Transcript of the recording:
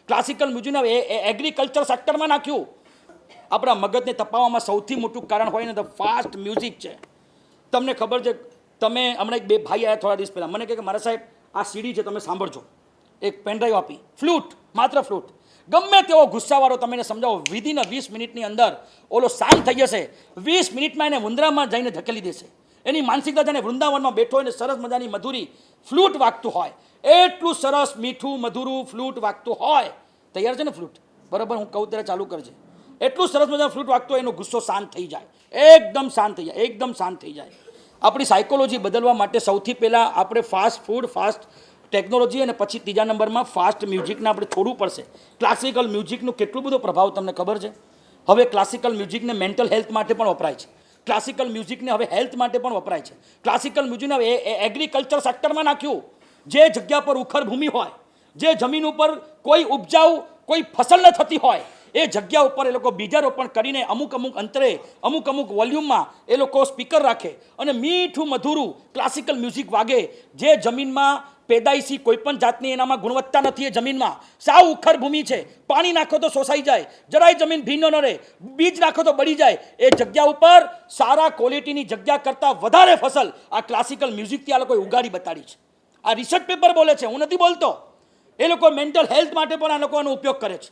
Classical મ્યુઝિકને agriculture સેક્ટરમાં નાખ્યું. આપણા મગજને તપાવવામાં સૌથી મોટું કારણ હોય ને તો ફાસ્ટ મ્યુઝિક છે. તમને ખબર છે, તમે હમણાં એક બે ભાઈ આવ્યા થોડા દિવસ પહેલાં, મને કહે કે મારા સાહેબ આ સીડી છે તમે સાંભળજો. એક પેનડ્રાઈવ આપી, ફ્લૂટ, માત્ર ફ્લૂટ. ગમે તેવો ગુસ્સાવાળો તમે એને સમજાવો, વિધિન 20 મિનિટની અંદર ઓલો શાંત થઈ જશે. 20 મિનિટમાં એને વૃંદાવનમાં જઈને ધકેલી દેશે. એની માનસિકતા જાણે વૃંદાવનમાં બેઠો હોય ને સરસ મજાની મધુરી ફ્લૂટ વાગતું હોય, એટલું સરસ મીઠું મધુરું ફ્લૂટ વાગતું હોય. તૈયાર છે ને ફ્લૂટ? બરાબર, હું કહું ત્યારે ચાલુ કરજે. એટલું સરસ મજાનું ફ્લૂટ વાગતું હોય, એનો ગુસ્સો શાંત થઈ જાય, એકદમ શાંત થઈ જાય, એકદમ શાંત થઈ જાય. આપણી સાયકોલોજી બદલવા માટે સૌથી પહેલાં આપણે ફાસ્ટ ફૂડ, ફાસ્ટ ટેકનોલોજી અને પછી ત્રીજા નંબરમાં ફાસ્ટ મ્યુઝિકને આપણે છોડવું પડશે. ક્લાસિકલ મ્યુઝિકનું કેટલું બધો પ્રભાવ તમને ખબર છે? હવે ક્લાસિકલ મ્યુઝિકને મેન્ટલ હેલ્થ માટે પણ વપરાય છે. ક્લાસિકલ મ્યુઝિકને હવે હેલ્થ માટે પણ વપરાય છે. ક્લાસિકલ મ્યુઝિકને એગ્રીકલ્ચર સેક્ટરમાં નાખ્યું. જે જગ્યા પર ઉખર ભૂમિ હોય, જે જમીન ઉપર કોઈ ઉપજાઉ કોઈ ફસલ ન થતી હોય, એ જગ્યા ઉપર એ લોકો બીજારોપણ કરીને અમુક અમુક અંતરે, અમુક અમુક વોલ્યુમમાં એ લોકો સ્પીકર રાખે અને મીઠું મધુરું ક્લાસિકલ મ્યુઝિક વાગે. જે જમીનમાં પેદાઈશી કોઈ પણ જાતની એનામાં ગુણવત્તા નથી, એ જમીનમાં સાવ ઉખર ભૂમિ છે, પાણી નાખો તો શોષાઈ જાય, જરાય જમીન ભીનો ન રહે, બીજ નાખો તો બળી જાય, એ જગ્યા ઉપર સારા ક્વોલિટીની જગ્યા કરતાં વધારે ફસલ આ ક્લાસિકલ મ્યુઝિકથી આ લોકોએ ઉગાડી બતાડી છે. આ રિસર્ચ પેપર બોલે છે, હું નથી બોલતો. એ લોકો મેન્ટલ હેલ્થ માટે પણ આ લોકો આનો ઉપયોગ કરે છે.